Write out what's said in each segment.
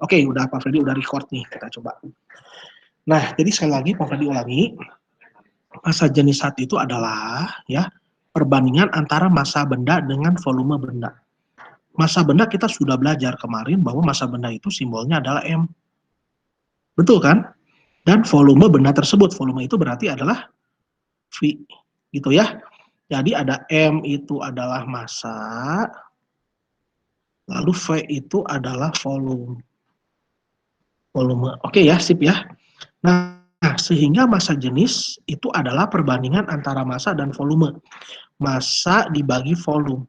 Oke, udah Pak Freddy udah record nih, kita coba. Nah, jadi sekali lagi Pak Freddy ulangi, massa jenis satu itu adalah ya perbandingan antara massa benda dengan volume benda. Massa benda kita sudah belajar kemarin bahwa massa benda itu simbolnya adalah M. Betul kan? Dan volume benda tersebut, volume itu berarti adalah V, gitu ya. Jadi ada M itu adalah massa, lalu V itu adalah volume. Oke ya, sip ya. Nah, sehingga massa jenis itu adalah perbandingan antara massa dan volume. Massa dibagi volume.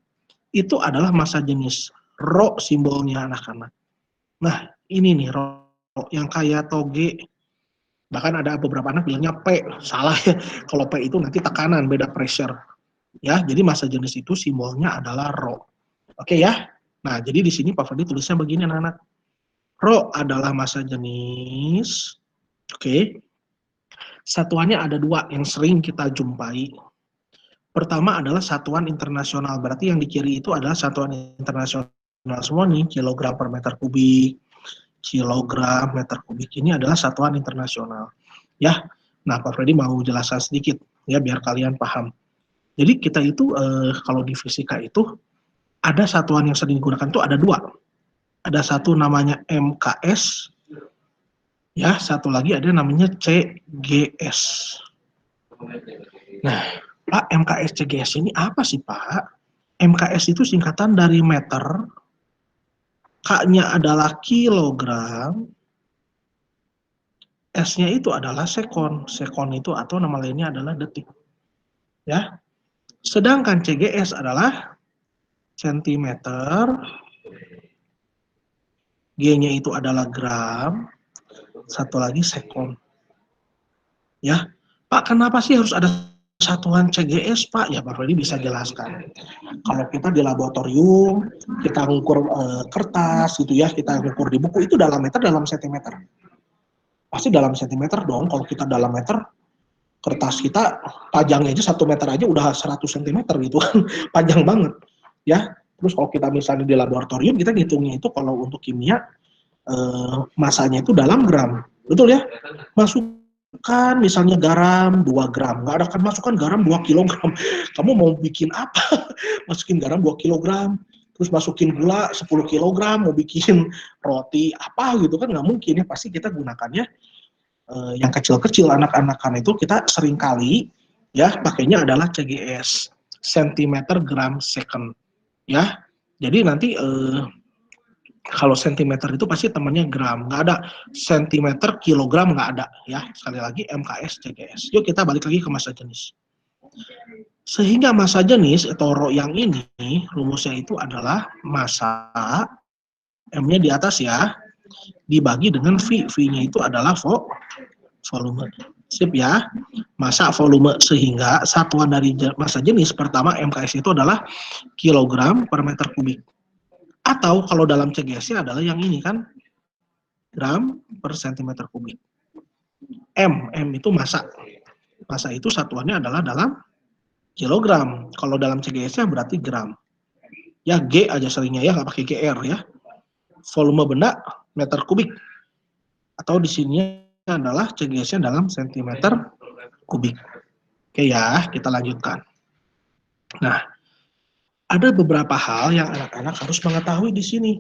Itu adalah massa jenis. Rho simbolnya anak-anak. Nah, ini nih rho yang kayak toge. Bahkan ada beberapa anak bilangnya P. Salah ya. Kalau P itu nanti tekanan, beda pressure. Ya, jadi massa jenis itu simbolnya adalah rho. Oke ya. Nah, jadi di sini Pak Fadi tulisnya begini anak-anak. Rho adalah massa jenis. Oke. Satuannya ada dua yang sering kita jumpai. Pertama adalah satuan internasional, berarti yang di kiri itu adalah satuan internasional semua nih, kilogram per meter kubik, kilogram meter kubik ini adalah satuan internasional. Ya, nah Pak Freddy mau jelaskan sedikit ya biar kalian paham. Jadi kita itu kalau di fisika itu ada satuan yang sering digunakan itu ada dua. Ada satu namanya MKS, ya satu lagi ada namanya CGS. Nah, Pak, MKS CGS ini apa sih Pak? MKS itu singkatan dari meter, K-nya adalah kilogram, S-nya itu adalah sekon. Sekon itu atau nama lainnya adalah detik. Ya. Sedangkan CGS adalah sentimeter, G-nya itu adalah gram, satu lagi sekon. Ya. Pak, kenapa sih harus ada satuan CGS, Pak? Ya, Pak Freddy bisa jelaskan. Kalau kita di laboratorium, kita ngukur kertas gitu ya, kita ngukur di buku itu dalam meter, dalam sentimeter. Pasti dalam sentimeter dong. Kalau kita dalam meter, kertas kita panjangnya aja 1 meter aja udah 100 cm gitu kan. Panjang banget. Ya. Terus kalau kita misalnya di laboratorium, kita ngitungnya itu kalau untuk kimia, masanya itu dalam gram. Betul ya? Masukkan misalnya garam 2 gram. Nggak ada kan masukkan garam 2 kilogram. Kamu mau bikin apa? Masukin garam 2 kilogram. Terus masukin gula 10 kilogram, mau bikin roti apa gitu kan nggak mungkin ya. Pasti kita gunakannya yang kecil-kecil, anak-anakan itu kita sering kali ya pakainya adalah CGS, centimeter gram second ya. Jadi nanti kalau sentimeter itu pasti temannya gram, nggak ada sentimeter kilogram, nggak ada ya. Sekali lagi MKS CGS. Yuk kita balik lagi ke massa jenis. Sehingga massa jenis atau rho yang ini rumusnya itu adalah massa M-nya di atas ya dibagi dengan V. V-nya itu adalah volume. Sip ya. Massa volume, sehingga satuan dari massa jenis pertama MKS itu adalah kilogram per meter kubik. Atau kalau dalam CGS-nya adalah yang ini kan, gram per sentimeter kubik. M itu massa. Massa itu satuannya adalah dalam kilogram. Kalau dalam CGS-nya berarti gram. Ya G aja seringnya ya, nggak pakai GR ya. Volume benda meter kubik. Atau di sini adalah CGS-nya dalam sentimeter kubik. Oke ya, kita lanjutkan. Nah, ada beberapa hal yang anak-anak harus mengetahui di sini.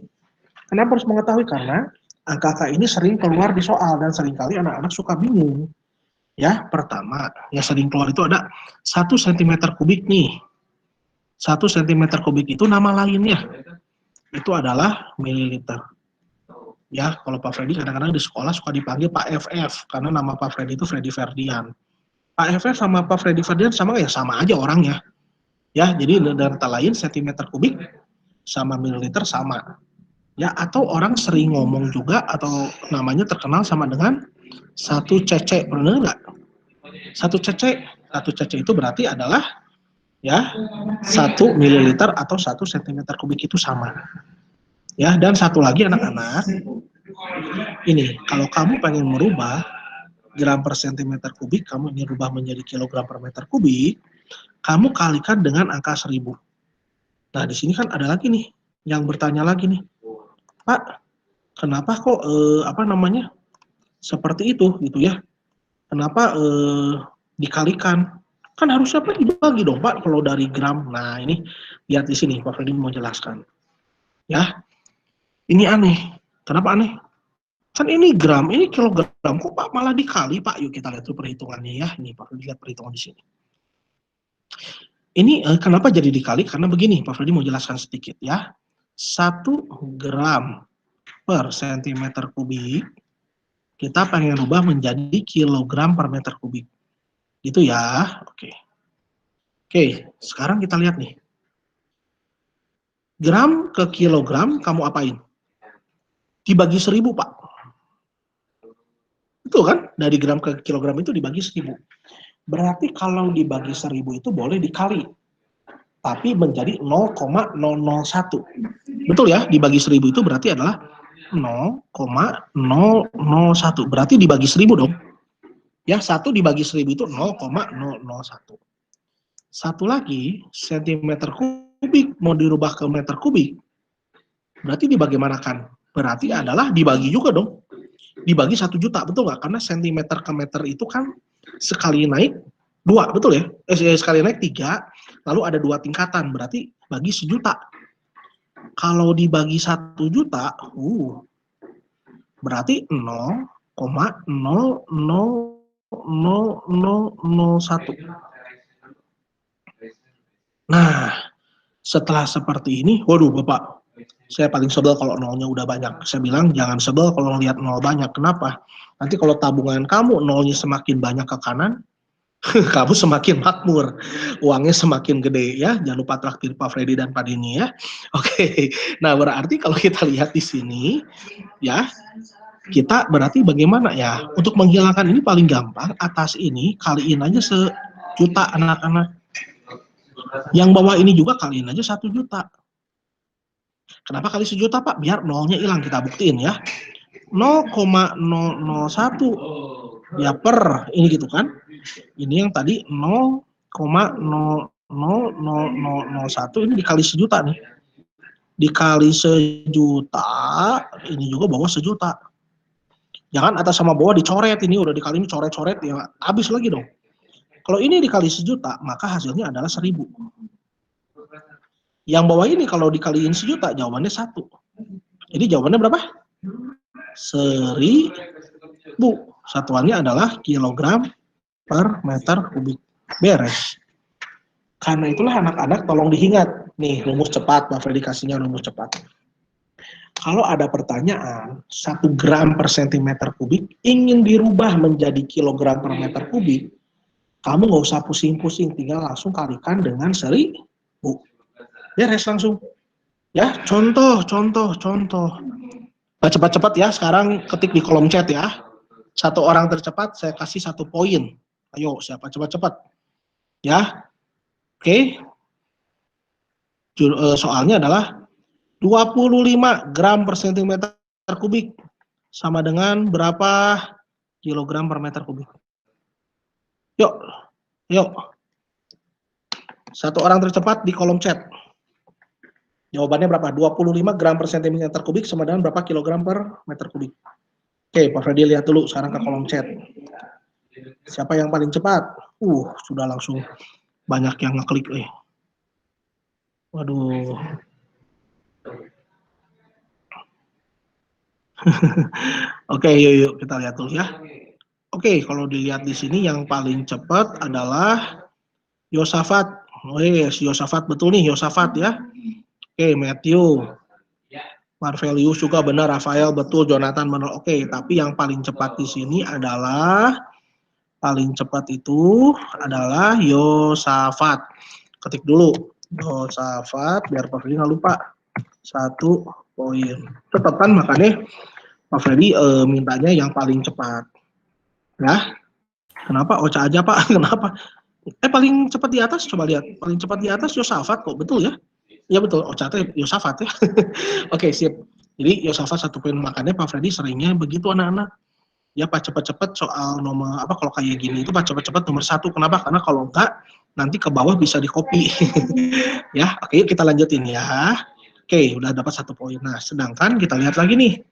Kenapa harus mengetahui? Karena angka-angka ini sering keluar di soal dan seringkali anak-anak suka bingung. Ya, pertama yang sering keluar itu ada 1 cm kubik nih. 1 cm kubik itu nama lainnya. Itu adalah mililiter. Ya, kalau Pak Freddy kadang-kadang di sekolah suka dipanggil Pak FF karena nama Pak Freddy itu Freddy Ferdian. Pak FF sama Pak Freddy Ferdian sama nggak ya? Sama aja orangnya. Ya, jadi dengan kata lain sentimeter kubik sama mililiter sama. Ya, atau orang sering ngomong juga atau namanya terkenal sama dengan 1 cc, benar nggak? 1 cc, 1 cc itu berarti adalah ya 1 mililiter atau 1 centimeter kubik itu sama. Ya, dan satu lagi anak-anak, ini kalau kamu pengen merubah gram per sentimeter kubik, kamu ingin rubah menjadi kilogram per meter kubik, kamu kalikan dengan angka 1000. Nah, di sini kan ada lagi nih yang bertanya lagi nih, Pak, Kenapa kok apa namanya seperti itu gitu ya? Kenapa dikalikan? Kan harusnya Pak dibagi dong Pak kalau dari gram. Nah ini lihat di sini Pak Freddy mau jelaskan. Ya, ini aneh. Kenapa aneh? Kan ini gram, ini kilogram. Kok Pak malah dikali Pak? Yuk kita lihat tuh perhitungannya ya. Ini Pak Freddy lihat perhitungan di sini. Ini kenapa jadi dikali? Karena begini, Pak Freddy mau jelaskan sedikit ya. 1 gram per sentimeter kubik, kita pengen rubah menjadi kilogram per meter kubik. Gitu ya, oke. Oke, sekarang kita lihat nih. Gram ke kilogram, kamu apain? Dibagi 1000, Pak. Betul kan? Dari gram ke kilogram itu dibagi 1000. Berarti kalau dibagi 1000 itu boleh dikali. Tapi menjadi 0,001. Betul ya? Dibagi 1000 itu berarti adalah 0,001. Berarti dibagi 1000 dong. Ya, 1 dibagi 1000 itu 0,001. Satu lagi, sentimeter kubik mau dirubah ke meter kubik. Berarti dibagaimanakan? Berarti adalah dibagi juga dong. Dibagi 1 juta, betul nggak? Karena sentimeter ke meter itu kan sekali naik 2, betul ya? Sekali naik 3, lalu ada 2 tingkatan, berarti bagi 1 juta. Kalau dibagi 1 juta, berarti 0,000001. Nah, setelah seperti ini, waduh Bapak, saya paling sebel kalau nolnya udah banyak. Saya bilang jangan sebel kalau lihat nol banyak. Kenapa? Nanti kalau tabungan kamu nolnya semakin banyak ke kanan, kamu semakin makmur, uangnya semakin gede ya. Jangan lupa traktir Pak Freddy dan Pak Dini ya. Oke, nah berarti kalau kita lihat di sini ya, kita berarti bagaimana ya? Untuk menghilangkan ini paling gampang, atas ini kaliin aja 1 juta anak-anak. Yang bawah ini juga kaliin aja 1 juta. Kenapa kali 1 juta Pak? Biar nolnya hilang, kita buktiin ya. 0,001 ya per ini gitu kan. Ini yang tadi 0,00001 ini dikali 1 juta nih. Dikali 1 juta, ini juga bawah 1 juta. Jangan atas sama bawah dicoret, ini udah dikali ini coret-coret ya habis lagi dong. Kalau ini dikali 1 juta, maka hasilnya adalah 1000. Yang bawah ini kalau dikaliin 1 juta, jawabannya 1. Jadi jawabannya berapa? 1000. Satuannya adalah kilogram per meter kubik. Beres. Karena itulah anak-anak tolong diingat. Nih, rumus cepat, Pak Freddy kasihnya rumus cepat. Kalau ada pertanyaan, 1 gram per sentimeter kubik ingin dirubah menjadi kilogram per meter kubik, kamu nggak usah pusing-pusing, tinggal langsung kalikan dengan 1000. Beres langsung. Ya, contoh. Cepat-cepat ya, sekarang ketik di kolom chat ya. 1 orang tercepat, saya kasih 1 poin. Ayo, siapa cepat-cepat? Ya, oke. Soalnya adalah 25 gram per sentimeter kubik sama dengan berapa kilogram per meter kubik? Yuk. 1 orang tercepat di kolom chat. Jawabannya berapa? 25 gram per sentimeter kubik sama dengan berapa kilogram per meter kubik? Oke, Pak Freddy lihat dulu sekarang ke kolom chat. Siapa yang paling cepat? Sudah langsung banyak yang ngeklik. Waduh. Oke, yuk kita lihat dulu ya. Oke, kalau dilihat di sini yang paling cepat adalah Yosafat. Yosafat betul nih, Yosafat ya. Oke, Matthew. Marvelius juga benar, Rafael betul, Jonathan benar. Oke, tapi yang paling cepat di sini adalah Yosafat. Ketik dulu Yosafat biar Pak Freddy nggak lupa. 1 poin. Tetap kan makanya Pak Freddy mintanya yang paling cepat. Ya. Kenapa? Ocha aja Pak. Kenapa? Paling cepat di atas, coba lihat. Paling cepat di atas Yosafat kok, betul ya? Ya betul, Ocha itu Yosafat ya. Oke, sip. Jadi Yosafat 1 poin, makanya Pak Freddy seringnya begitu anak-anak. Ya Pak cepat-cepat soal nomor apa kalau kayak gini itu Pak cepat-cepat nomor 1. Kenapa? Karena kalau enggak nanti ke bawah bisa di copy. Ya, oke kita lanjutin ya. Oke, udah dapat 1 poin. Nah, sedangkan kita lihat lagi nih.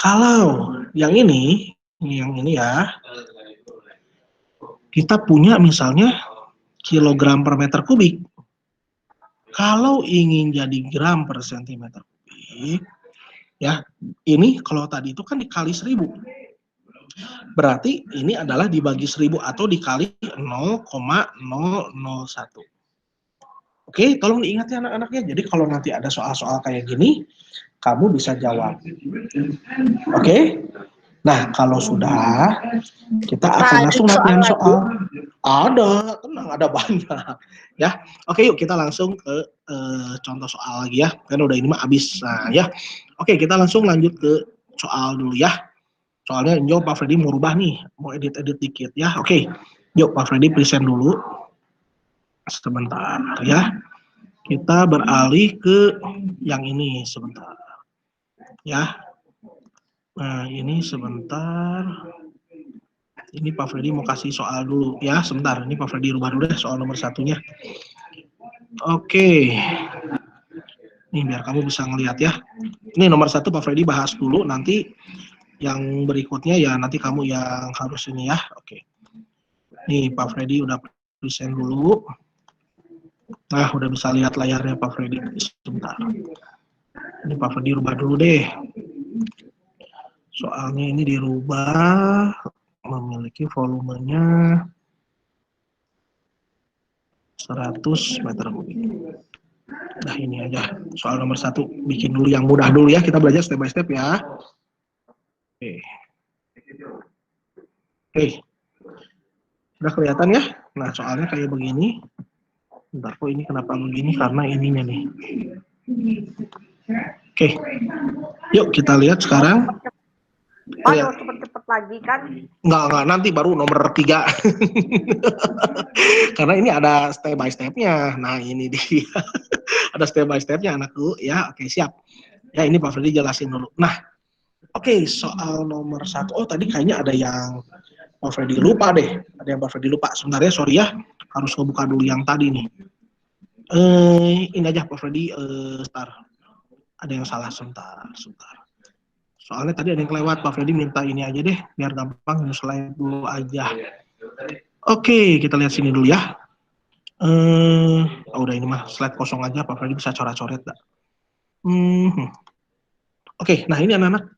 Kalau yang ini ya, kita punya misalnya kilogram per meter kubik. Kalau ingin jadi gram per sentimeter kubik, ya ini kalau tadi itu kan dikali 1000. Berarti ini adalah dibagi 1000 atau dikali 0,001. Oke, tolong diingat ya anak-anaknya. Jadi kalau nanti ada soal-soal kayak gini, kamu bisa jawab. Oke? Nah, kalau sudah, kita akan langsung latihan soal. Ada, tenang, ada banyak. Ya, oke yuk kita langsung ke contoh soal lagi ya. Kan udah ini mah habis. Nah, ya. Oke, kita langsung lanjut ke soal dulu ya. Soalnya jauh Pak Freddy mau rubah nih, mau edit-edit dikit ya. Oke, yuk Pak Freddy present dulu. Sebentar ya. Kita beralih ke yang ini sebentar. Ya. Nah, ini sebentar. Ini Pak Freddy mau kasih soal dulu ya, sebentar. Ini Pak Freddy rubah dulu deh soal nomor satunya. Oke. Nih biar kamu bisa ngelihat ya. Ini nomor 1 Pak Freddy bahas dulu, nanti yang berikutnya ya nanti kamu yang harus ini ya. Oke. Nih Pak Freddy udah present dulu. Nah, udah bisa lihat layarnya Pak Freddy. Sebentar. Ini Pak Freddy rubah dulu deh. Soalnya ini dirubah, memiliki volumenya 100 meter kubik. Nah ini aja, soal nomor 1, bikin dulu yang mudah dulu ya, kita belajar step by step ya. Oke. Oke. Udah kelihatan ya? Nah soalnya kayak begini. Bentar kok ini kenapa begini, karena ininya nih. Oke. Yuk kita lihat sekarang. Aduh, cepet-cepet lagi kan? Enggak, nanti baru nomor 3. Karena ini ada step by stepnya. Nah ini dia. Ada step by stepnya anakku ya. Oke siap. Ya ini Pak Freddy jelasin dulu. Nah oke, soal nomor 1. Oh tadi kayaknya ada yang Pak Freddy lupa deh. Ada yang Pak Freddy lupa. Sebentar ya, sorry ya. Harus ngebuka dulu yang tadi nih. Ini aja Pak Freddy. Sebentar. Ada yang salah sebentar. Soalnya tadi ada yang kelewat, Pak Freddy minta ini aja deh, biar gampang, slide dulu aja. Oke, kita lihat sini dulu ya. Udah ini mah slide kosong aja, Pak Freddy bisa coret-coret. Oke, nah ini anak-anak.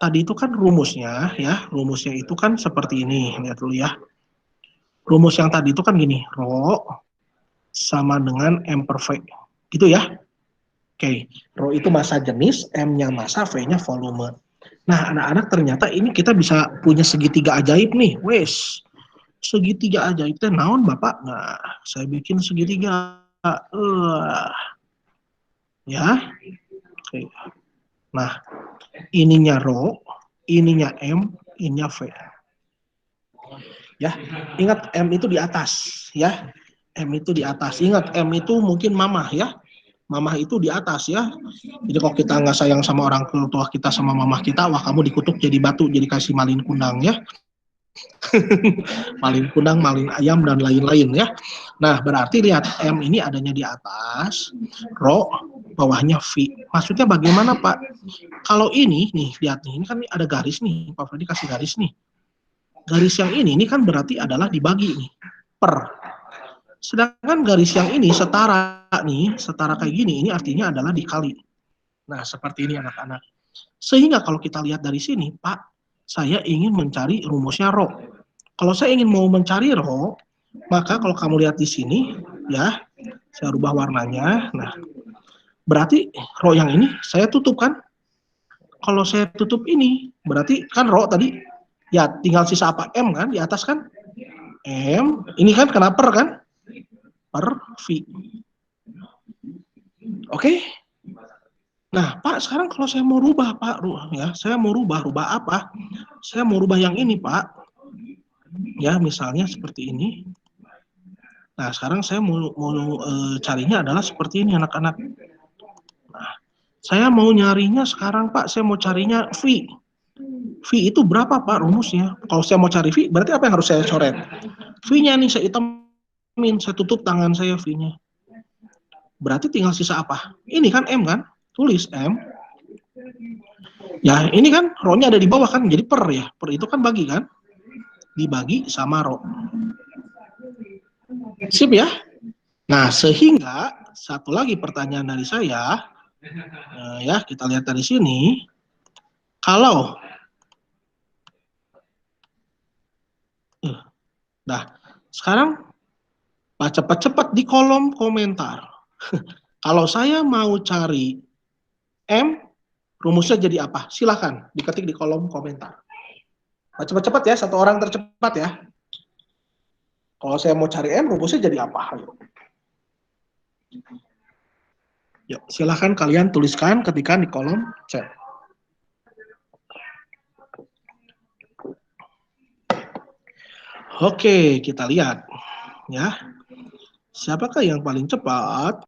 Tadi itu kan rumusnya ya, rumusnya itu kan seperti ini, lihat dulu ya. Rumus yang tadi itu kan gini, Rho sama dengan M per V, gitu ya. Oke, Rho itu massa jenis, M-nya massa, V-nya volume. Nah, anak-anak ternyata ini kita bisa punya segitiga ajaib nih, wes. Segitiga ajaib teh naon Bapak? Nah, saya bikin segitiga. Ya. Oke. Nah, ininya Rho, ininya M, ininya V. Ya, ingat M itu di atas, ya. M itu di atas. Ingat M itu mungkin mamah ya. Mamah itu di atas ya. Jadi kalau kita nggak sayang sama orang tua kita sama mamah kita, wah kamu dikutuk jadi batu, jadi kasih malin kundang ya. Malin kundang, malin ayam dan lain-lain ya. Nah berarti lihat M ini adanya di atas, Rho bawahnya V. Maksudnya bagaimana Pak? Kalau ini nih lihat nih, ini kan ada garis nih, Pak Freddy kasih garis nih. Garis yang ini kan berarti adalah dibagi nih per. Sedangkan garis yang ini setara nih, setara kayak gini, ini artinya adalah dikali. Nah, seperti ini anak-anak. Sehingga kalau kita lihat dari sini, Pak, saya ingin mencari rumusnya Rho. Kalau saya ingin mau mencari Rho, maka kalau kamu lihat di sini, ya, saya rubah warnanya. Nah, berarti Rho yang ini saya tutup kan? Kalau saya tutup ini, berarti kan Rho tadi, ya tinggal sisa apa? M kan, di atas kan? M, ini kan kena per kan? Per V. Oke? Nah, Pak, sekarang kalau saya mau rubah, Pak, ya, saya mau rubah apa? Saya mau rubah yang ini, Pak. Ya, misalnya seperti ini. Nah, sekarang saya mau carinya adalah seperti ini, anak-anak. Nah, saya mau nyarinya sekarang, Pak, saya mau carinya V. V itu berapa, Pak, rumusnya? Kalau saya mau cari V, berarti apa yang harus saya coret? V-nya nih, saya hitamin, saya tutup tangan saya V-nya. Berarti tinggal sisa apa? Ini kan M kan? Tulis M. Ya, ini kan rho-nya ada di bawah kan, jadi per ya. Per itu kan bagi kan? Dibagi sama rho. Sip ya? Nah, sehingga satu lagi pertanyaan dari saya, ya kita lihat dari sini, kalau, nah sekarang cepat-cepat di kolom komentar. Kalau saya mau cari M, rumusnya jadi apa? Silahkan diketik di kolom komentar. Nah, cepat-cepat ya, satu orang tercepat ya. Kalau saya mau cari M, rumusnya jadi apa? Ayo. Yuk, silahkan kalian tuliskan, ketikkan di kolom chat. Oke, kita lihat ya. Siapakah yang paling cepat?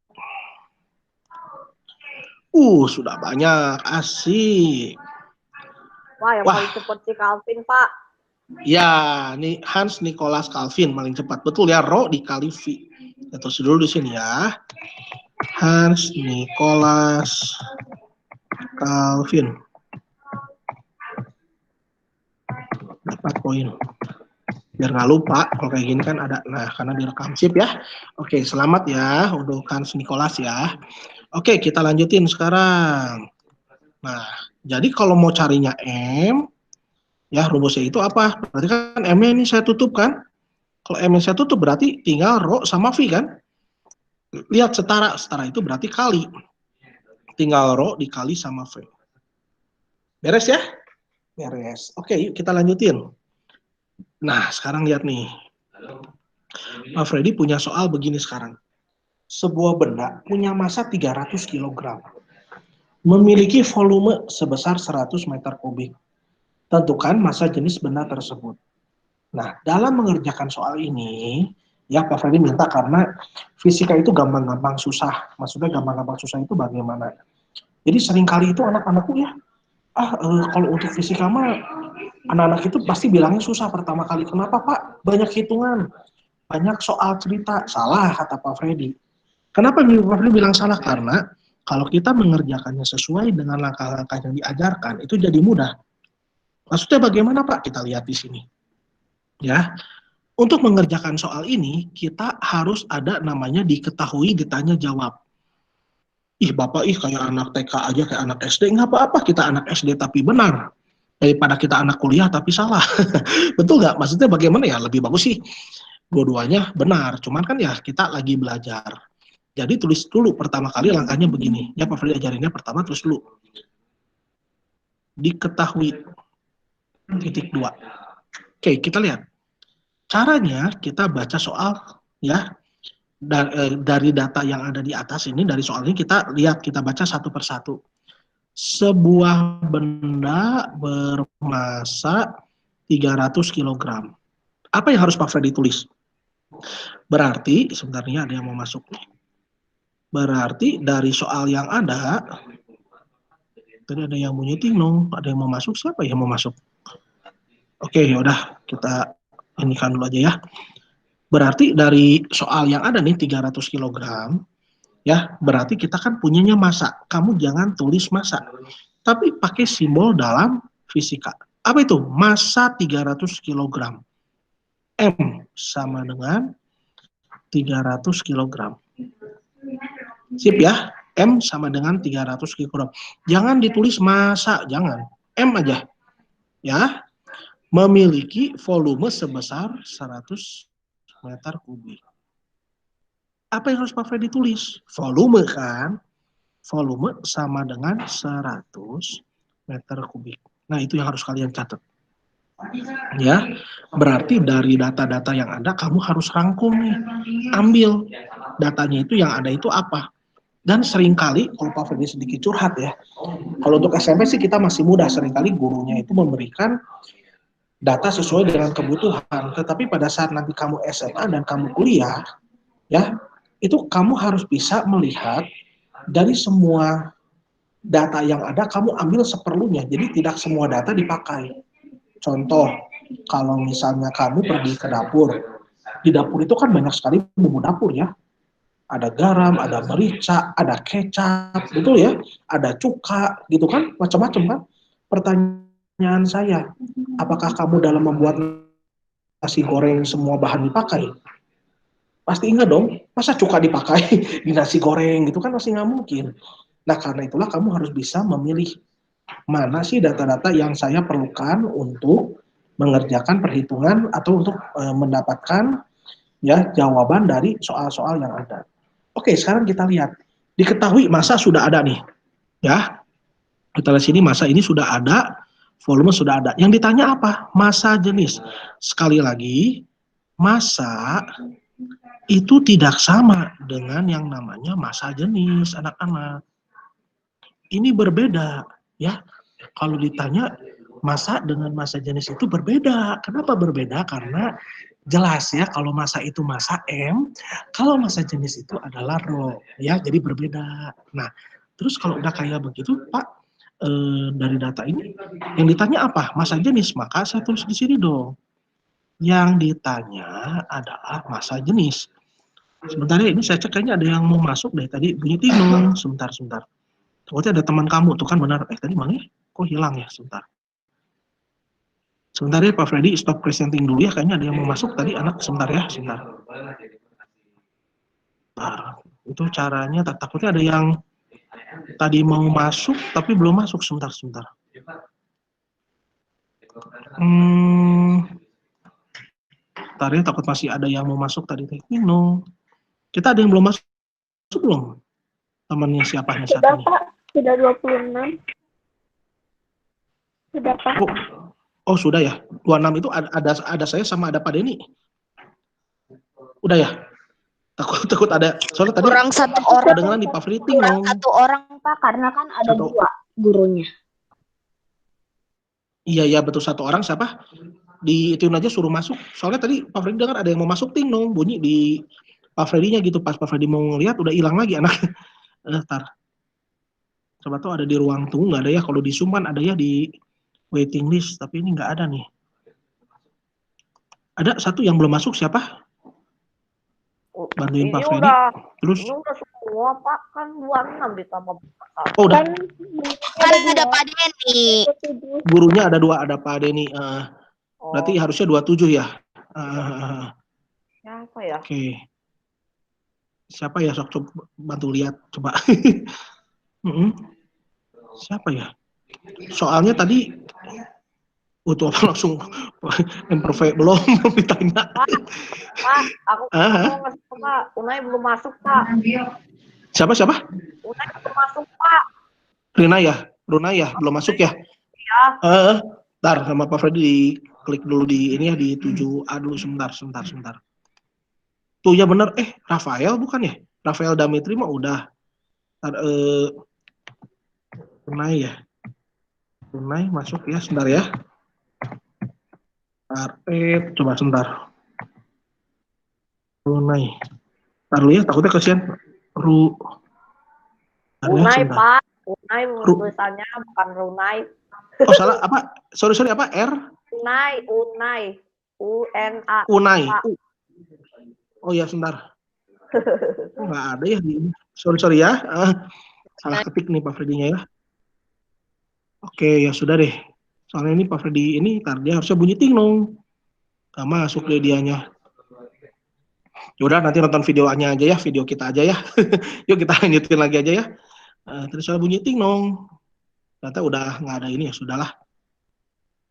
Sudah banyak, asik. Wah, yang paling cepat si Calvin, Pak. Ya, ini Hans Nicholas Calvin paling cepat. Betul ya, Rho dikali V. Kita tulis dulu di sini ya. Hans Nicholas Calvin. 4 poin. Biar nggak lupa, kalau kayak gini kan ada, nah karena direkam sip ya. Oke, selamat ya untuk Hans Nicholas ya. Oke, kita lanjutin sekarang. Nah, jadi kalau mau carinya M, ya rumusnya itu apa? Berarti kan M-nya ini saya tutup kan? Kalau M-nya saya tutup berarti tinggal Rho sama V kan? Lihat setara, setara itu berarti kali. Tinggal Rho dikali sama V. Beres ya? Beres. Oke, yuk kita lanjutin. Nah, sekarang lihat nih. Pak Freddy punya soal begini sekarang. Sebuah benda punya massa 300 kg. Memiliki volume sebesar 100 meter kubik. Tentukan massa jenis benda tersebut. Nah, dalam mengerjakan soal ini, ya Pak Freddy minta karena fisika itu gampang-gampang susah. Maksudnya gampang-gampang susah itu bagaimana? Jadi seringkali itu anak-anakku ya, kalau untuk fisika mah anak-anak itu pasti bilangnya susah pertama kali. Kenapa Pak? Banyak hitungan, banyak soal cerita. Salah kata Pak Freddy. Kenapa Pak Freddy bilang salah? Karena kalau kita mengerjakannya sesuai dengan langkah-langkah yang diajarkan, itu jadi mudah. Maksudnya bagaimana Pak? Kita lihat di sini. Ya, untuk mengerjakan soal ini, kita harus ada namanya diketahui, ditanya jawab. Ih Bapak, kayak anak TK aja, kayak anak SD. Nggak apa-apa, kita anak SD tapi benar. Daripada kita anak kuliah tapi salah. Betul nggak? Maksudnya bagaimana ya? Lebih bagus sih dua-duanya benar. Cuman kan ya kita lagi belajar. Jadi tulis dulu pertama kali langkahnya begini. Ya Pak Freddy ajarinnya pertama tulis dulu. Diketahui. Titik 2. Oke, kita lihat. Caranya kita baca soal ya dari data yang ada di atas ini, dari soal ini kita lihat, kita baca satu persatu. Sebuah benda bermassa 300 kg. Apa yang harus Pak Freddy tulis? Berarti, sebenarnya ada yang mau masuk. Berarti dari soal yang ada, tadi ada yang bunyi ting dong, ada yang mau masuk, siapa yang mau masuk? Oke, yaudah kita inikan dulu aja ya. Berarti dari soal yang ada nih 300 kg, ya berarti kita kan punyanya massa. Kamu jangan tulis massa, tapi pakai simbol dalam fisika. Apa itu? Massa 300 kg. M sama dengan 300 kg. Sip ya, M sama dengan 300 kg. Jangan ditulis massa, jangan. M aja. Ya, memiliki volume sebesar 100 meter kubik. Apa yang harus Pak Freddy tulis? Volume kan? Volume sama dengan 100 meter kubik. Nah, itu yang harus kalian catat. Ya, berarti dari data-data yang ada, kamu harus rangkum nih. Ambil datanya itu, yang ada itu apa. Dan seringkali, kalau Pak Freddy sedikit curhat ya, kalau untuk SMP sih kita masih mudah, seringkali gurunya itu memberikan data sesuai dengan kebutuhan. Tetapi pada saat nanti kamu SMA dan kamu kuliah, ya, itu kamu harus bisa melihat dari semua data yang ada, kamu ambil seperlunya. Jadi tidak semua data dipakai. Contoh, kalau misalnya kamu pergi ke dapur, di dapur itu kan banyak sekali bumbu dapur ya. Ada garam, ada merica, ada kecap, betul ya? Ada cuka, gitu kan, macam-macam kan. pertanyaan saya, apakah kamu dalam membuat nasi goreng semua bahan dipakai? Pasti enggak dong, masa cuka dipakai di nasi goreng gitu kan pasti nggak mungkin. Nah karena itulah kamu harus bisa memilih mana sih data-data yang saya perlukan untuk mengerjakan perhitungan atau untuk mendapatkan ya jawaban dari soal-soal yang ada. Oke, sekarang kita lihat. Diketahui masa sudah ada nih, ya. Kita lihat sini masa ini sudah ada, volume sudah ada. Yang ditanya apa? Massa jenis. Sekali lagi, massa itu tidak sama dengan yang namanya massa jenis, anak-anak. Ini berbeda, ya. Kalau ditanya massa dengan massa jenis itu berbeda. Kenapa berbeda? Karena jelas ya kalau massa itu massa M, kalau massa jenis itu adalah rho, ya. Jadi berbeda. Nah, terus kalau udah kayak begitu, Pak, dari data ini yang ditanya apa? Massa jenis. Maka saya tulis di sini dong. Yang ditanya adalah massa jenis. Sebentar ya, ini saya cek kayaknya ada yang mau masuk deh. Tadi bunyi tinung. Sebentar. Takutnya ada teman kamu tuh kan benar. Tadi mana ya? Kok hilang ya? Sebentar ya Pak Freddy, stop presenting dulu ya. Kayaknya ada yang mau masuk tadi anak. Sebentar ya, sebentar. Nah, itu caranya. Takutnya ada yang tadi mau masuk tapi belum masuk. Sebentar. Bentar ya, takut masih ada yang mau masuk tadi. No. Kita ada yang belum masuk belum? Temannya siapa nih saat Sudah, ini? Pak. Sudah 26. Sudah, Pak. Oh, sudah ya. 26 itu ada saya sama ada Pak Denny. Udah ya? Takut ada. Soalnya tadi kurang satu orang. kedengeran di Pak Freddy. Kurang satu orang, Pak, karena kan ada dua gurunya. Iya, betul, satu orang siapa? Di itu aja suruh masuk. Soalnya tadi Pak Freddy dengar ada yang mau masuk bunyi di Pak Freddy-nya gitu. Pas Pak Freddy mau ngeliat udah hilang lagi anak. Ntar. Coba tuh ada di ruang tunggu, nggak ada ya. Kalau di Zoom kan ada ya di waiting list, tapi ini nggak ada nih. Ada satu yang belum masuk, siapa? Bantuin Pak Freddy. Terus? Ini udah semua, Pak. Kan 26 ditambah. Oh, udah. Kan ada Pak Denny. Gurunya ada dua, ada Pak Denny. Berarti harusnya 27 ya? Siapa ya? Oke. Siapa ya? Sok coba bantu lihat, coba. Siapa ya? Soalnya tadi apa langsung improve belum ditanya. Pak, aku mau masuk, Pak. Unai belum masuk, Pak. Siapa? Unai belum masuk, Pak. Runai ya, belum masuk ya? Iya. Ntar sama Pak Freddy klik dulu di ini ya, di 7A dulu, sebentar. Tuh ya bener, Rafael bukan ya? Rafael Damitri mah udah. Ntar, Runai masuk ya, sebentar ya. Coba sebentar. Runai. Ntar dulu ya, takutnya kasihan. Unai, Pak. Unai tulisannya bukan Runai. Oh, salah apa? Sorry apa? R? Unai. U-N-A. Unai. Oh ya, sebentar. Nggak ada ya di ini. Sorry ya. Salah ketik nih Pak Freddy-nya ya. Oke, ya sudah deh. Soalnya ini Pak Freddy ini dia harusnya bunyi tingnong. Nggak masuk deh dianya. Yaudah, nanti nonton videonya aja ya, video kita aja ya. Yuk kita lanjutin lagi aja ya. Terus soal bunyi tingnong. Ternyata udah nggak ada ini ya, sudahlah.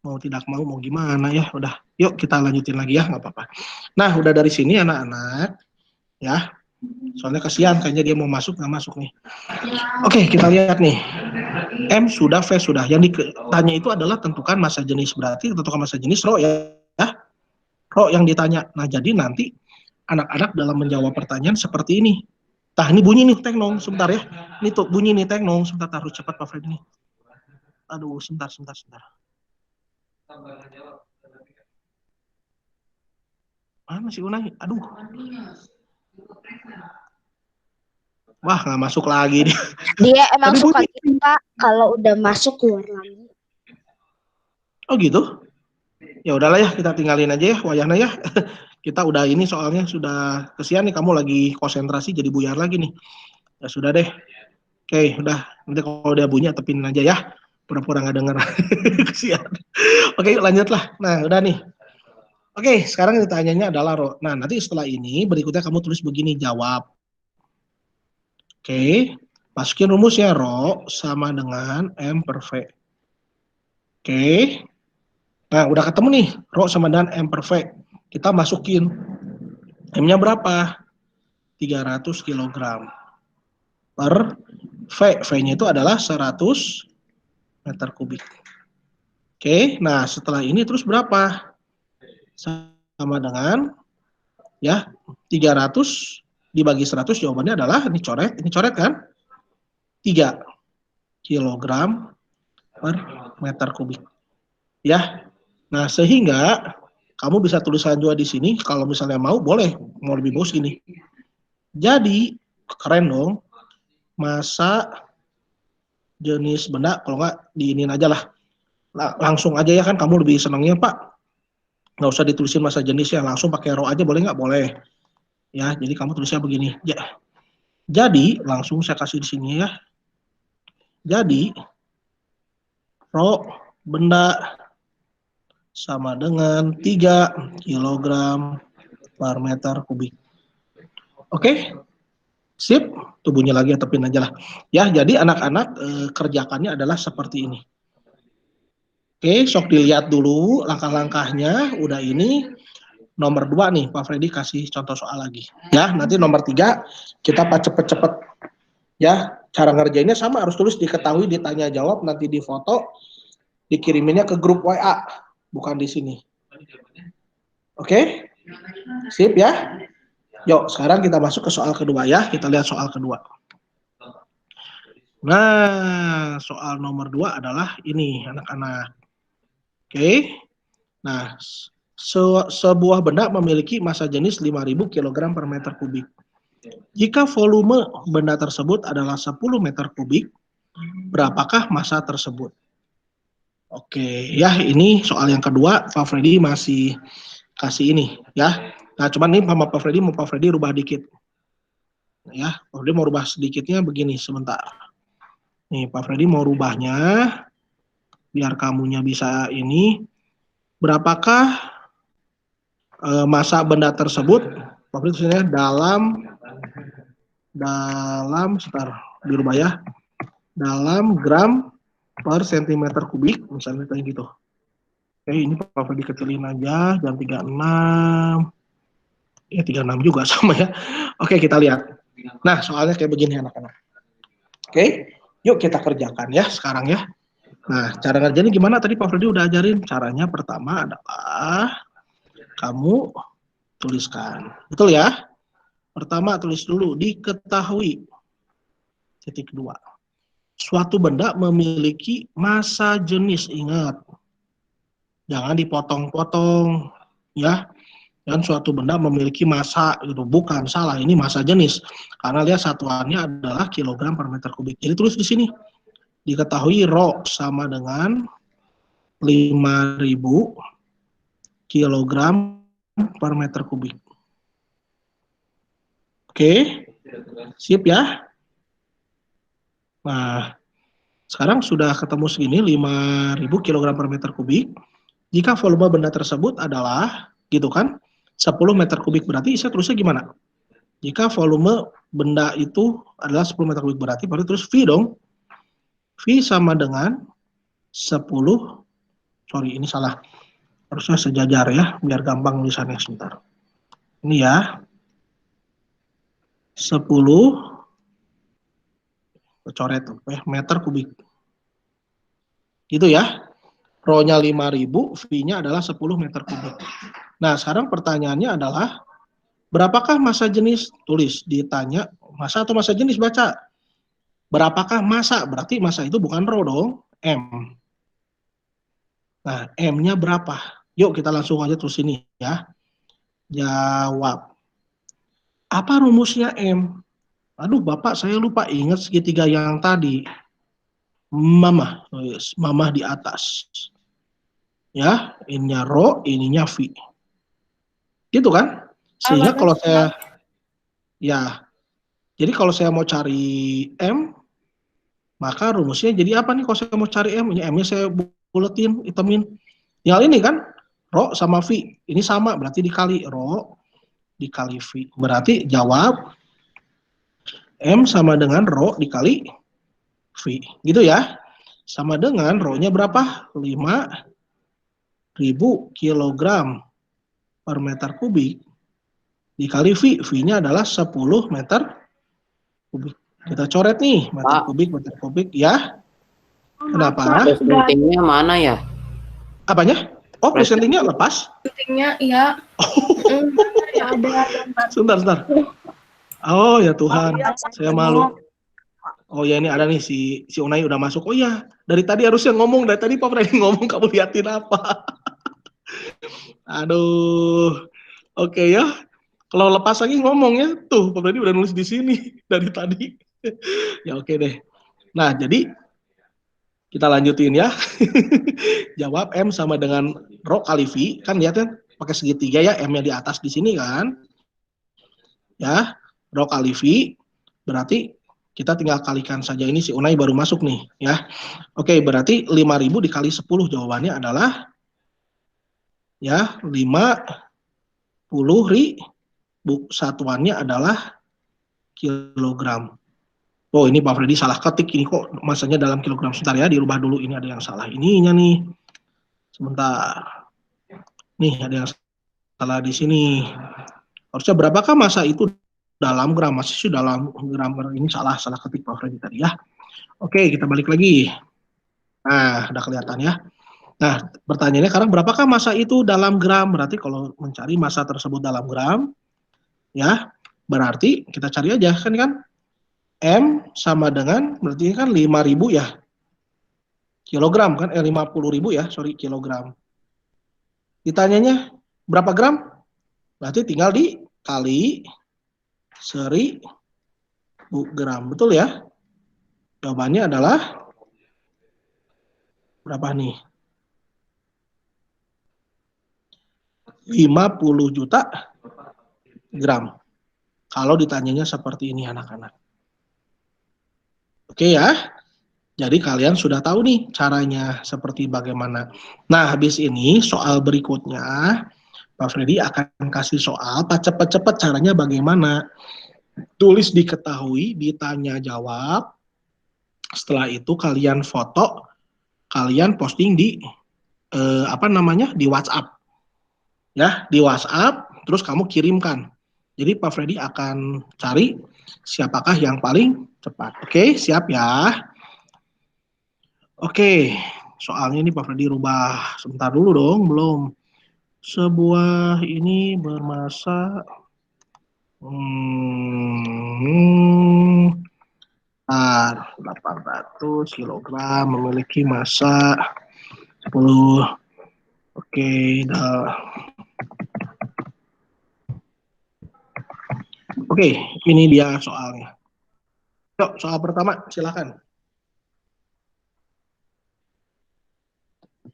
Mau tidak mau gimana ya, udah. Yuk kita lanjutin lagi ya, nggak apa-apa. Nah, udah dari sini anak-anak, ya. Soalnya kasihan, kayaknya dia mau masuk, nggak masuk nih. Oke, kita lihat nih. M sudah, V sudah. Yang ditanya itu adalah tentukan massa jenis. Berarti tentukan massa jenis rho ya. Rho yang ditanya. Nah, jadi nanti anak-anak dalam menjawab pertanyaan seperti ini. Nah, ini bunyi nih, tengnong. Sebentar ya. Ini tuh bunyi nih, tengnong. Sebentar, harus cepat Pak Freddy nih. Aduh, sebentar. Mana sih Unai? Aduh. Wah, nggak masuk lagi dia. Dia emang suka gitu, Pak. Kalau udah masuk keluar lagi. Oh gitu? Ya udahlah ya, kita tinggalin aja ya wayahnya ya. Kita udah ini soalnya sudah kesian nih, kamu lagi konsentrasi jadi buyar lagi nih. Ya sudah deh. Oke, udah. Nanti kalau dia bunyi tepin aja ya. Pura-pura nggak dengar. Kasihan. Oke, yuk lanjutlah. Nah, udah nih. Oke, sekarang yang ditanyanya adalah Ro. Nah, nanti setelah ini berikutnya kamu tulis begini, jawab. Oke, masukin rumusnya Ro sama dengan M per V. Oke. Nah, udah ketemu nih, Ro sama dengan M per V. Kita masukin. M-nya berapa? 300 kg per V. V-nya itu adalah 100 meter kubik. Oke, nah setelah ini terus berapa? Sama dengan ya 300 dibagi 100, jawabannya adalah ini coret kan? 3 kilogram per meter kubik. Ya. Nah, sehingga kamu bisa tulisan juga di sini kalau misalnya mau boleh, mau lebih bagus ini. Jadi keren dong. Massa jenis benda, kalau nggak diinin aja lah. Langsung aja ya kan, kamu lebih senangnya Pak. Nggak usah ditulisin massa jenisnya, langsung pakai row aja, boleh nggak? Boleh. Ya, jadi kamu tulisnya begini. Ya. Jadi langsung saya kasih di sini ya. Jadi row benda sama dengan 3 kg per meter kubik. Oke? Sip, tubuhnya lagi atepin aja lah. Ya, jadi anak-anak kerjakannya adalah seperti ini. Oke, sok dilihat dulu langkah-langkahnya. Udah ini. Nomor 2 nih, Pak Freddy kasih contoh soal lagi. Ya, nanti nomor 3 kita cepet-cepet. Ya, cara ngerjainnya sama, harus tulis, diketahui, ditanya jawab, nanti difoto, dikiriminnya ke grup WA, bukan di sini. Oke? Sip ya? Yuk, sekarang kita masuk ke soal kedua ya. Kita lihat soal kedua. Nah, soal nomor 2 adalah ini, anak-anak. Oke. Nah, sebuah benda memiliki massa jenis 5.000 kg per meter kubik. Jika volume benda tersebut adalah 10 meter kubik, berapakah massa tersebut? Oke, ya ini soal yang kedua, Pak Freddy masih kasih ini ya. Nah, cuman nih sama Pak Freddy rubah dikit. Ya, Pak Freddy mau rubah sedikitnya begini sebentar. Nih, Pak Freddy mau rubahnya biar kamunya bisa ini. Berapakah massa benda tersebut? Pak Freddy tulisnya dalam sebentar dirubah ya. Dalam gram per sentimeter kubik, misalnya kayak gitu. Oke, ini Pak Freddy kecilin aja, jam 36. Ya 36 juga sama ya. Oke, kita lihat. Nah, soalnya kayak begini anak-anak. Oke, yuk kita kerjakan ya sekarang ya. Nah, cara ngerjainnya gimana? Tadi Pak Freddy udah ajarin. Caranya pertama adalah kamu tuliskan. Betul ya? Pertama tulis dulu, diketahui. Titik 2. Suatu benda memiliki massa jenis, ingat. Jangan dipotong-potong ya. Dan suatu benda memiliki massa itu bukan salah, ini massa jenis. Karena lihat satuannya adalah kilogram per meter kubik. Jadi tulis di sini. Diketahui Rho sama dengan 5.000 kilogram per meter kubik. Oke. Sip ya. Nah, sekarang sudah ketemu segini 5.000 kg per meter kubik. Jika volume benda tersebut adalah gitu kan 10 meter kubik, berarti saya tulisnya gimana? Jika volume benda itu adalah 10 meter kubik, berarti baru terus V dong. V sama dengan 10, sorry ini salah, harusnya sejajar ya, biar gampang tulisannya sebentar. Ini ya, 10 coret meter kubik. Gitu ya. Rho-nya 5.000, V-nya adalah 10 meter kubik. Nah, sekarang pertanyaannya adalah berapakah massa jenis? Tulis, ditanya massa atau massa jenis, baca. Berapakah massa? Berarti massa itu bukan rho dong, M. Nah, M-nya berapa? Yuk kita langsung aja terus ini ya. Jawab. Apa rumusnya M? Aduh, Bapak saya lupa ingat segitiga yang tadi. Mama di atas. Ya, ininya rho, ininya V. Gitu kan? Sehingga kalau saya, ya, jadi kalau saya mau cari M, Maka rumusnya jadi apa nih kalau saya mau cari M? Ini M-nya saya buletin, hitamin. Yang ini kan, Rho sama V. Ini sama, berarti dikali Rho dikali V. Berarti jawab M sama dengan Rho dikali V. Gitu ya. Sama dengan Rho-nya berapa? 5.000 kilogram per meter kubik dikali V. V-nya adalah 10 meter kubik. Kita coret nih, meter kubik, ya. Kenapa? Presentingnya mana ya? Apanya? Oh, presentingnya lepas? Presentingnya, iya. Ya ada. Sebentar. Oh ya Tuhan, saya malu. Oh ya ini ada nih si Unai udah masuk. Oh ya, dari tadi harusnya ngomong. Dari tadi Pak Freddy ngomong, kamu liatin apa? Aduh. Oke ya. Kalau lepas lagi ngomong ya. Tuh, Pak Freddy udah nulis di sini dari tadi. Ya oke deh. Nah, jadi kita lanjutin ya. Jawab M sama dengan Rho kali V. Kan lihat kan pakai segitiga ya, M-nya di atas di sini kan. Ya, Rho kali V. Berarti kita tinggal kalikan saja, ini si Unai baru masuk nih ya. Oke, berarti 5.000 dikali 10 jawabannya adalah ya 50.000. Satuannya adalah kilogram. Oh, ini Pak Freddy salah ketik ini, kok masanya dalam kilogram. Sebentar ya, dirubah dulu, ini ada yang salah ininya nih. Sebentar. Nih ada yang salah di sini. Harusnya berapakah massa itu dalam gram? Masih sih dalam gram. Ini salah ketik Pak Freddy tadi ya. Oke, kita balik lagi. Nah, udah kelihatan ya. Nah, pertanyaannya sekarang berapakah massa itu dalam gram? Berarti kalau mencari massa tersebut dalam gram, ya, berarti kita cari aja kan M sama dengan, berarti kan 5.000 ya. Kilogram kan, 50.000 ya, sorry, kilogram. Ditanyanya berapa gram? Berarti tinggal dikali 1.000 gram, betul ya? Jawabannya adalah berapa nih? 50 juta gram. Kalau ditanyanya seperti ini anak-anak. Oke ya. Jadi kalian sudah tahu nih caranya seperti bagaimana. Nah, habis ini soal berikutnya Pak Freddy akan kasih soal, cepet-cepet caranya bagaimana. Tulis diketahui, ditanya jawab. Setelah itu kalian foto, kalian posting di di WhatsApp. Ya, di WhatsApp, terus kamu kirimkan. Jadi Pak Freddy akan cari siapakah yang paling cepat. Oke, siap ya. Oke, soalnya ini Pak Freddy rubah. Sebentar dulu dong, belum. Sebuah ini bermassa 800 kg memiliki massa 10. Oke, Oke, ini dia soalnya. Yuk, soal pertama, silakan.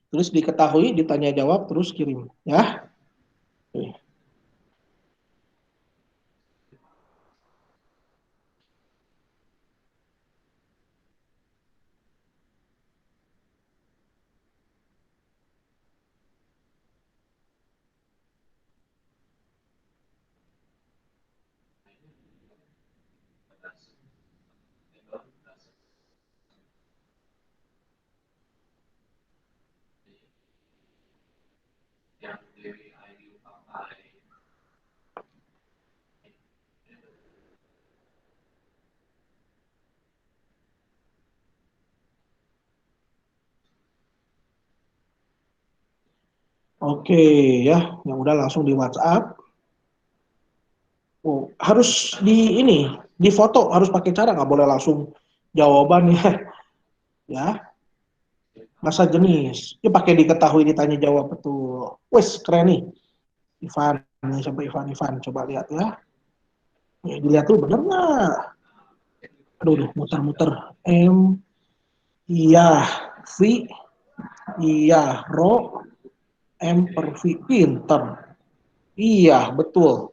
Terus diketahui, ditanya jawab, terus kirim, ya. Oke. Oke ya, yang udah langsung di WhatsApp. Oh, harus di foto, harus pakai cara, nggak boleh langsung jawabannya, ya. Masa jenis, ya pakai diketahui, ditanya jawab betul. Wes keren nih, Ivan, nih sampai Ivan, coba lihat ya. Ya dilihat tuh bener nggak? Aduh, muter-muter. M, iya, V, iya, Rho, M per V, pinter. Iya, betul.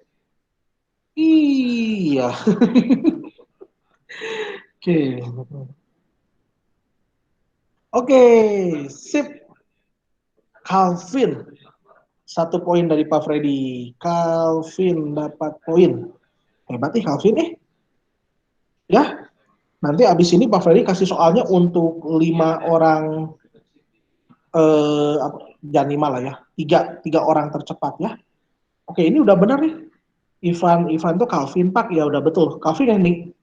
Iya. Oke. Oke, sip. Calvin. 1 poin dari Pak Freddy. Calvin dapat poin. Hebat nih Calvin nih. Ya, nanti abis ini Pak Freddy kasih soalnya untuk 5 orang, jangan 5 lah ya, 3 orang tercepat ya. Oke, ini udah benar nih. Ivan tuh Calvin Pak, ya udah betul. Calvin yang nih,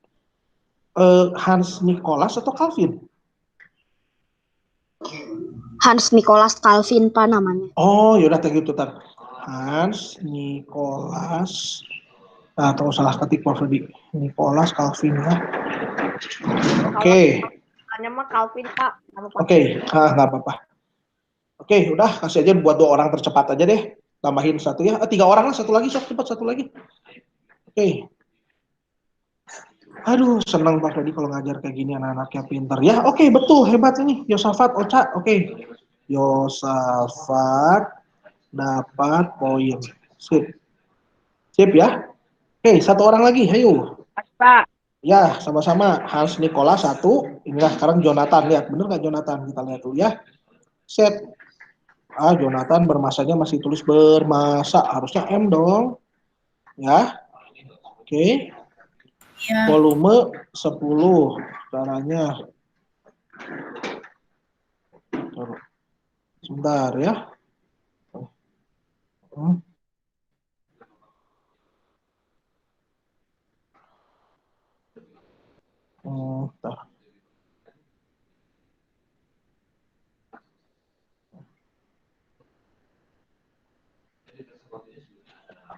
Hans Nicholas atau Calvin? Hans Nicholas Calvin Pak namanya. Oh, yaudah kayak gitu tar. Hans Nicholas. Nah, atau salah ketik Pak Freddy. Nicholas Calvin ya. Oke. Hanya mah Calvin Pak. Oke, nggak apa-apa. Oke, udah kasih aja buat 2 orang tercepat aja deh. Tambahin 1 ya. 3 orang lah, 1 lagi sok cepat 1 lagi. Oke. Aduh, senang Pak Freddy kalau ngajar kayak gini anak-anaknya pinter. Ya, oke, betul, hebat ini. Yosafat, Ocha, oke. Yosafat dapat poin. Sip. Sip ya. Oke, 1 orang lagi, ayo. Pak. Ya, sama-sama. Hans Nicholas 1. Inilah sekarang Jonathan. Lihat, bener nggak Jonathan? Kita lihat dulu ya. Set. Jonathan bermasanya masih tulis bermasa. Harusnya M dong. Ya. Oke. Ya. Volume 10. Caranya. Sebentar ya. Bentar.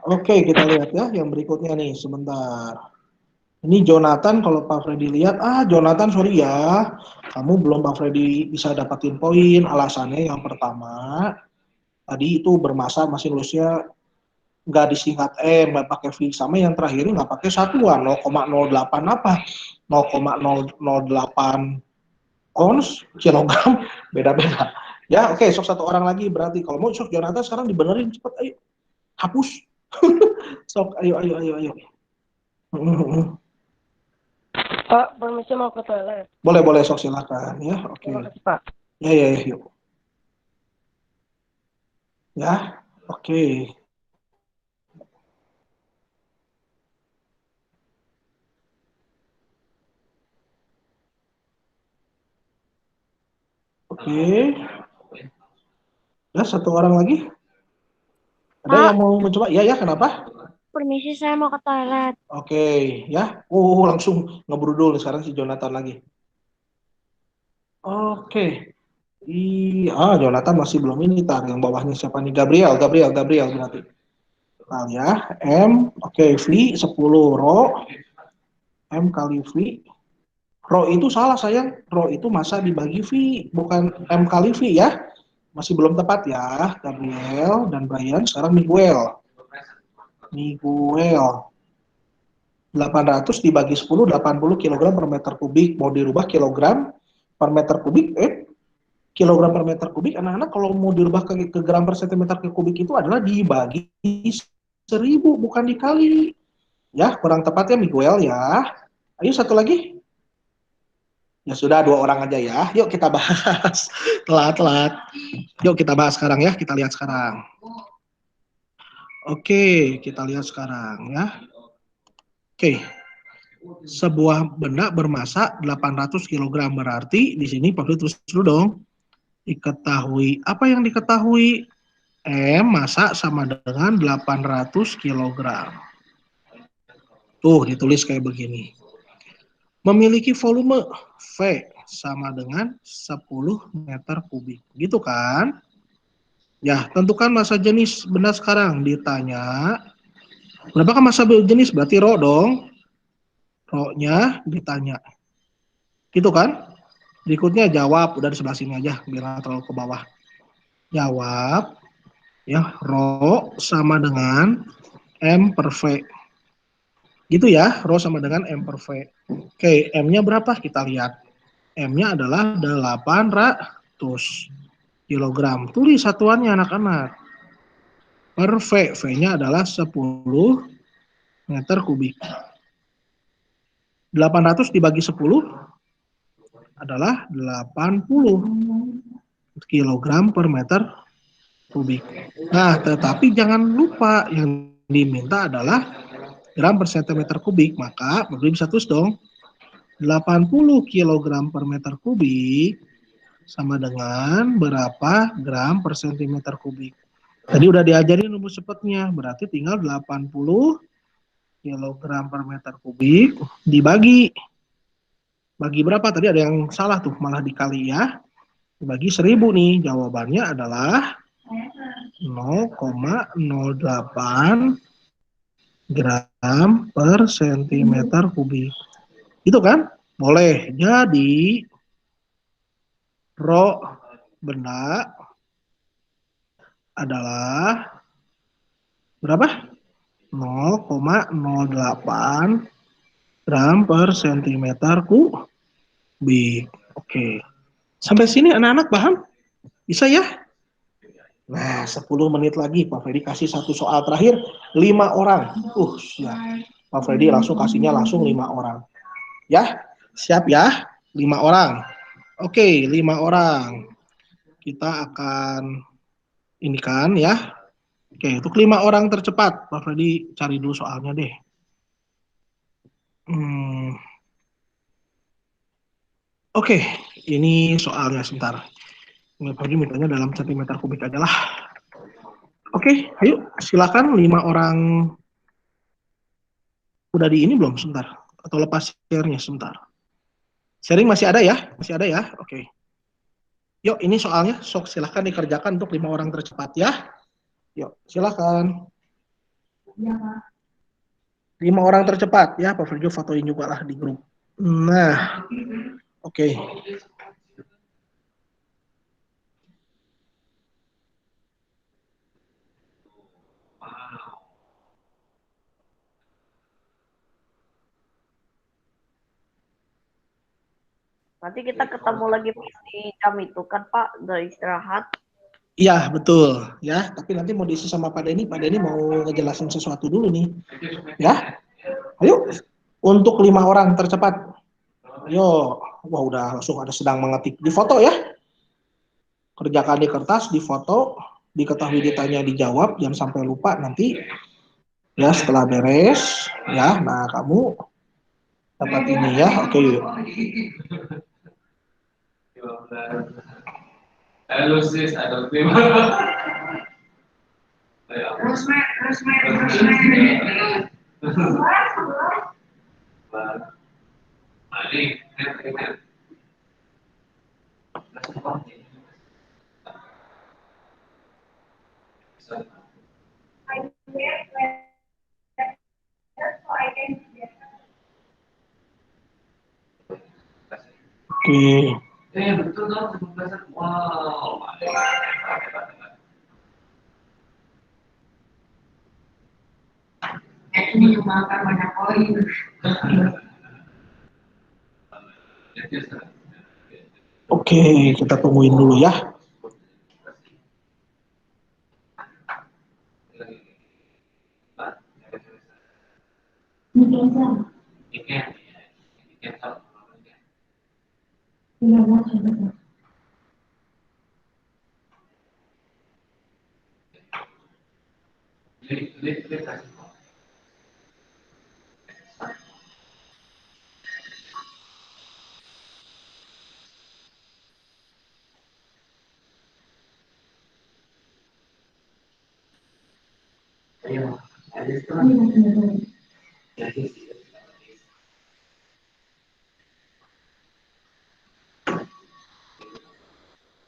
Oke, kita lihat ya yang berikutnya nih, sebentar. Ini Jonathan, kalau Pak Freddy lihat, Jonathan sorry ya, kamu belum Pak Freddy bisa dapatin poin. Alasannya yang pertama, tadi itu bermasa masih nulisnya nggak disingkat nggak pakai V, sama yang terakhir nggak pakai satuan, 0,08 apa, 0,008 ons, kilogram, beda-beda. Ya, oke, sok 1 orang lagi berarti. Kalau mau sok Jonathan sekarang dibenerin cepet, ayo. Hapus. Sok, ayo. Pak, permisi mau ke toilet. Boleh, sok silakan ya. Oke. Pak. Ya, yuk. Ya, oke. Oke. Ya, 1 orang lagi. Ada yang mau mencoba? Ya, kenapa? Permisi, saya mau ke toilet. Oke, ya. Langsung ngebrudul sekarang si Jonathan lagi. Oke. Jonathan masih belum ini, tar. Yang bawahnya siapa nih? Gabriel berarti. Nah, ya, M, oke, V 10 ro. M kali V. Ro itu salah sayang. Ro itu masa dibagi V, bukan M kali V ya. Masih belum tepat ya, Gabriel dan Brian. Sekarang Miguel. 800 dibagi 10, 80 kg per meter kubik. Mau dirubah kilogram per meter kubik, kilogram per meter kubik, anak-anak kalau mau dirubah ke gram per sentimeter ke kubik itu adalah dibagi 1000, bukan dikali. Ya, kurang tepatnya Miguel ya. Ayo 1 lagi. Ya sudah, 2 orang aja ya. Yuk kita bahas. Telat. Yuk kita bahas sekarang ya. Kita lihat sekarang. Oke, kita lihat sekarang ya. Oke. Sebuah benda bermasa 800 kg berarti di sini Pak tulis dulu dong. Diketahui. Apa yang diketahui? M massa sama dengan 800 kg. Tuh, ditulis kayak begini. Memiliki volume V sama dengan 10 meter kubik. Gitu kan? Ya, tentukan massa jenis benda sekarang. Ditanya, berapakah massa jenis? Berarti rho dong. Rho-nya ditanya. Gitu kan? Berikutnya jawab. Udah di sebelah sini aja, biar terlalu ke bawah. Jawab. Ya, rho sama dengan M per V. Gitu ya, rho sama dengan M per V. Oke, M-nya berapa? Kita lihat. M-nya adalah 800 kilogram. Tulis satuannya anak-anak. Per V. V-nya adalah 10 meter kubik. 800 dibagi 10, adalah 80 kilogram per meter kubik. Nah, tetapi jangan lupa yang diminta adalah gram per sentimeter kubik. Maka Bapak bisa tulis dong, 80 kilogram per meter kubik sama dengan berapa gram per sentimeter kubik. Tadi udah diajarin rumus cepatnya, berarti tinggal 80 kilogram per meter kubik dibagi. Bagi berapa? Tadi ada yang salah tuh, malah dikali ya. Dibagi 1000 nih, jawabannya adalah 0,08 gram per sentimeter kubik. Itu kan? Boleh. Jadi, rho benda adalah berapa? 0,08 gram per sentimeter kubik. Oke. Sampai sini anak-anak paham? Bisa ya? Nah, 10 menit lagi Pak Freddy kasih satu soal terakhir, 5 orang. Siap. Pak Freddy langsung kasihnya langsung 5 orang. Ya, siap ya? 5 orang. Oke, 5 orang. Kita akan ini kan ya. Oke, untuk 5 orang tercepat, Pak Freddy cari dulu soalnya deh. Oke, ini soalnya sebentar. Pak Freddy mintanya dalam sentimeter kubik aja lah. Oke, ayo silakan 5 orang. Udah di ini belum sebentar? Atau lepas share-nya sebentar? Sharing masih ada ya? Masih ada ya? Oke. Yuk, ini soalnya. Sok silakan dikerjakan untuk 5 orang tercepat ya. Yuk, silakan. 5 orang tercepat ya. Pak Firjo fotoin juga lah di grup. Nah, oke. Nanti kita ketemu lagi di jam itu kan Pak, udah istirahat. Iya, betul ya. Tapi nanti mau diisi sama Pak Denny. Pak Denny mau ngejelasin sesuatu dulu nih. Ya. Ayo. Untuk 5 orang tercepat. Ayo. Wah, udah langsung ada sedang mengetik. Di foto ya. Kerjakan di kertas, di foto, diketahui ditanya, dijawab, jangan sampai lupa nanti. Ya, setelah beres ya. Nah, kamu dapat ini ya. Oke. Halo sis, ada tim. Oke. Betul dong, wow. Ini makan banyak koin. Oke, kita tungguin dulu ya.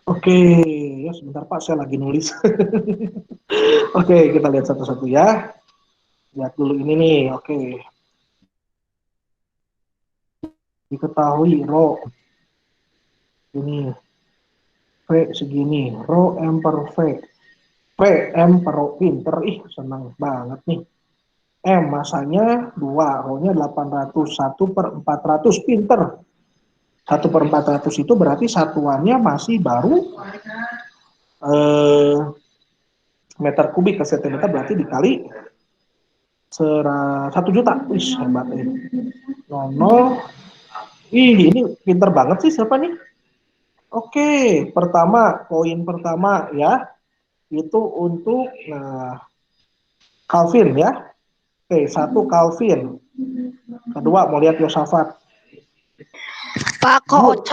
Oke, ya sebentar Pak, saya lagi nulis. Oke, kita lihat satu-satu ya. Lihat dulu ini nih, oke. Diketahui rho ini V segini, rho M per V. V M per rho, pinter, senang banget nih. M masanya 2, rho-nya 800, 1 per 400, pinter. 1 per 400 itu berarti satuannya masih baru meter kubik ke sentimeter, berarti dikali 1 juta. Hebat ya. 00 Ih, ini pinter banget sih siapa nih? Oke, poin pertama ya, itu untuk Calvin ya. Oke, 1 Calvin. Kedua mau lihat Yosafat. Pak, Good.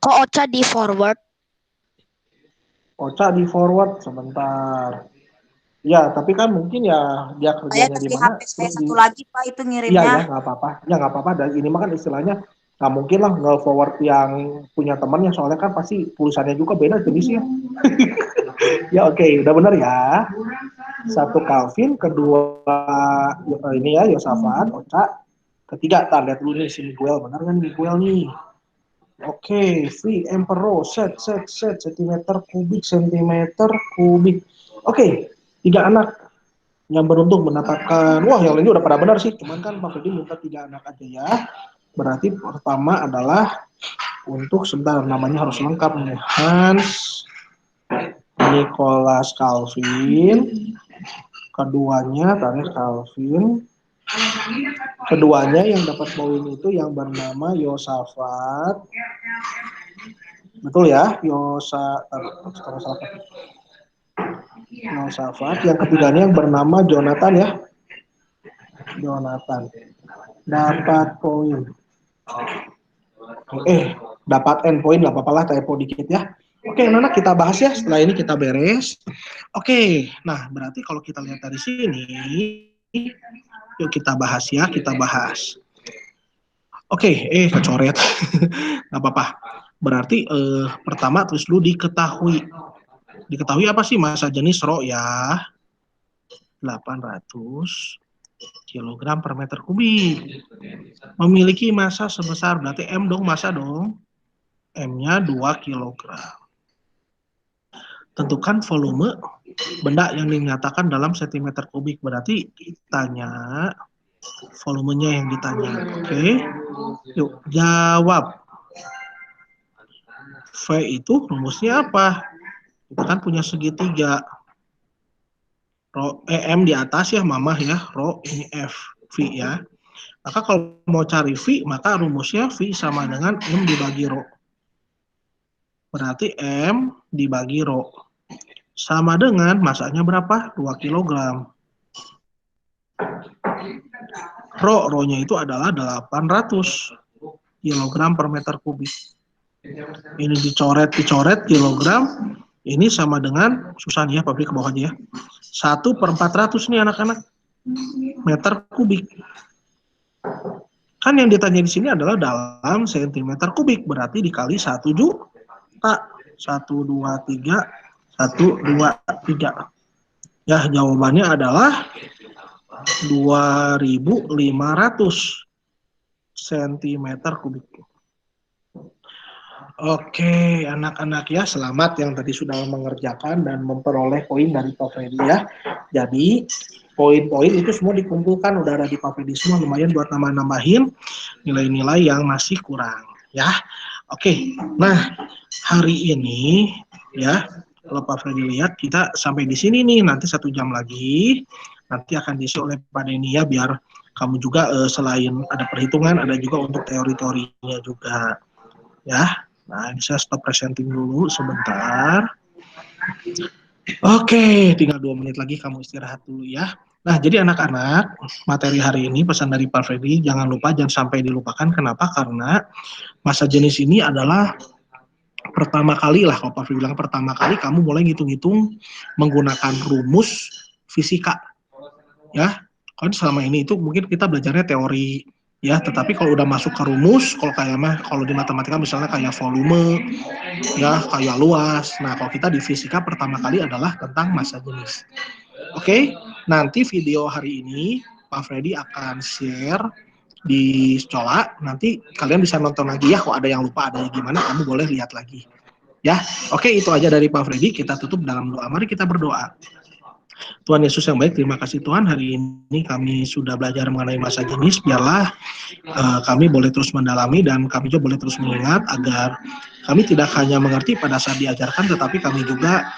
kok Ocha di forward? Ocha di forward sebentar. Ya, tapi kan mungkin ya dia Saya kerjanya di dari mana. HP saya satu lagi Pak itu Iya ya, ngirimnya. nggak apa-apa. Ya nggak apa-apa. Dan ini mah kan istilahnya nggak mungkin lah nge-forward yang punya temannya. Soalnya kan pasti tulisannya juga beda jenisnya. Ya oke, udah benar ya. 1 Calvin, kedua ini ya Yosafat, Ocha. Ketiga, lihat dulu nih si Miguel. Benar kan Miguel nih? Oke, V Emperor, set, sentimeter kubik. Oke, 3 anak yang beruntung mendapatkan, wah yang lainnya udah pada benar sih, cuman kan Pak Freddy minta 3 anak aja ya. Berarti pertama adalah untuk sebentar, namanya harus lengkap nih, Hans Nicholas Calvin. Keduanya Calvin. Keduanya yang dapat poin itu yang bernama Yosafat. Betul ya, Yosafat. Yang ketiganya yang bernama Jonathan ya. Jonathan. Dapat poin. Dapat N poin, nggak apa-apa lah, typo dikit ya. Oke, anak-anak kita bahas ya, setelah ini kita beres. Oke, nah berarti kalau kita lihat dari sini, yuk kita bahas ya, Oke, kecoret. Nggak apa-apa. Berarti pertama tulis dulu diketahui. Diketahui apa sih massa jenis Rho ya? 800 kg per meter kubik. Memiliki massa sebesar, berarti M dong, massa dong. M-nya 2 kg. Tentukan volume benda yang dinyatakan dalam sentimeter kubik. Berarti ditanya volumenya yang ditanya. Oke. Yuk, jawab. V itu rumusnya apa? Kita kan punya segitiga. Rho M di atas ya, mamah ya. Rho ini F, V ya. Maka kalau mau cari V, maka rumusnya V sama dengan M dibagi Rho. Berarti M dibagi Rho. Sama dengan masanya berapa? 2 kg. Rho-nya itu adalah 800 kg per meter kubik. Ini dicoret kilogram. Ini sama dengan, susah nih ya, pabrik ke bawah aja ya. 1/400 nih anak-anak. Meter kubik. Kan yang ditanya di sini adalah dalam sentimeter kubik. Berarti dikali 1 juta. 1, 2, 3. 1, 2, 3. Ya, jawabannya adalah 2.500 cm kubik. Oke, anak-anak ya, selamat yang tadi sudah mengerjakan dan memperoleh poin dari Pak Freddy ya. Jadi, poin-poin itu semua dikumpulkan, udah ada di Pak Freddy semua, lumayan buat nambahin nilai-nilai yang masih kurang ya. Oke, nah hari ini ya, kalau Pak Freddy lihat kita sampai di sini nih, nanti 1 jam lagi nanti akan diisi oleh Pak Denny ya, biar kamu juga selain ada perhitungan, ada juga untuk teori-teorinya juga ya. Nah, bisa stop presenting dulu sebentar. Oke, tinggal 2 menit lagi kamu istirahat dulu ya. Nah, jadi anak-anak, materi hari ini pesan dari Pak Freddy, jangan sampai dilupakan. Kenapa? Karena massa jenis ini adalah pertama kali lah, kalau Pak Freddy bilang pertama kali kamu mulai ngitung-ngitung menggunakan rumus fisika. Ya, kan selama ini itu mungkin kita belajarnya teori ya, tetapi kalau udah masuk ke rumus, kalau di matematika misalnya kayak volume ya, kayak luas. Nah, kalau kita di fisika pertama kali adalah tentang massa jenis. Oke, nanti video hari ini Pak Freddy akan share di Cola. Nanti kalian bisa nonton lagi ya, kalau ada yang lupa, ada yang gimana, kamu boleh lihat lagi ya. Oke, itu aja dari Pak Freddy. Kita tutup dalam doa. Mari kita berdoa. Tuhan Yesus yang baik, terima kasih Tuhan, hari ini kami sudah belajar mengenai massa jenis. Biarlah kami boleh terus mendalami dan kami juga boleh terus mengingat agar kami tidak hanya mengerti pada saat diajarkan, tetapi kami juga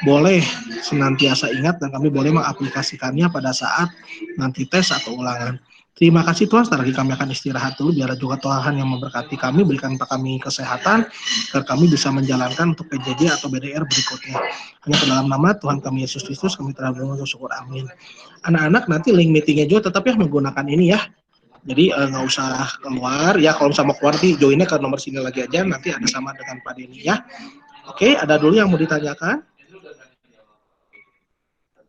boleh senantiasa ingat dan kami boleh mengaplikasikannya pada saat nanti tes atau ulangan. Terima kasih Tuhan, setelah lagi kami akan istirahat dulu, biar juga Tuhan yang memberkati kami, berikan kepada kami kesehatan, agar kami bisa menjalankan untuk PJJ atau BDR berikutnya. Hanya ke dalam nama Tuhan kami Yesus Kristus, kami telah bersyukur, amin. Anak-anak nanti link meetingnya juga tetap ya menggunakan ini ya. Jadi nggak usah keluar, ya kalau sama keluar nanti joinnya ke nomor sini lagi aja, nanti ada sama dengan Pak Denny ya. Oke, ada dulu yang mau ditanyakan?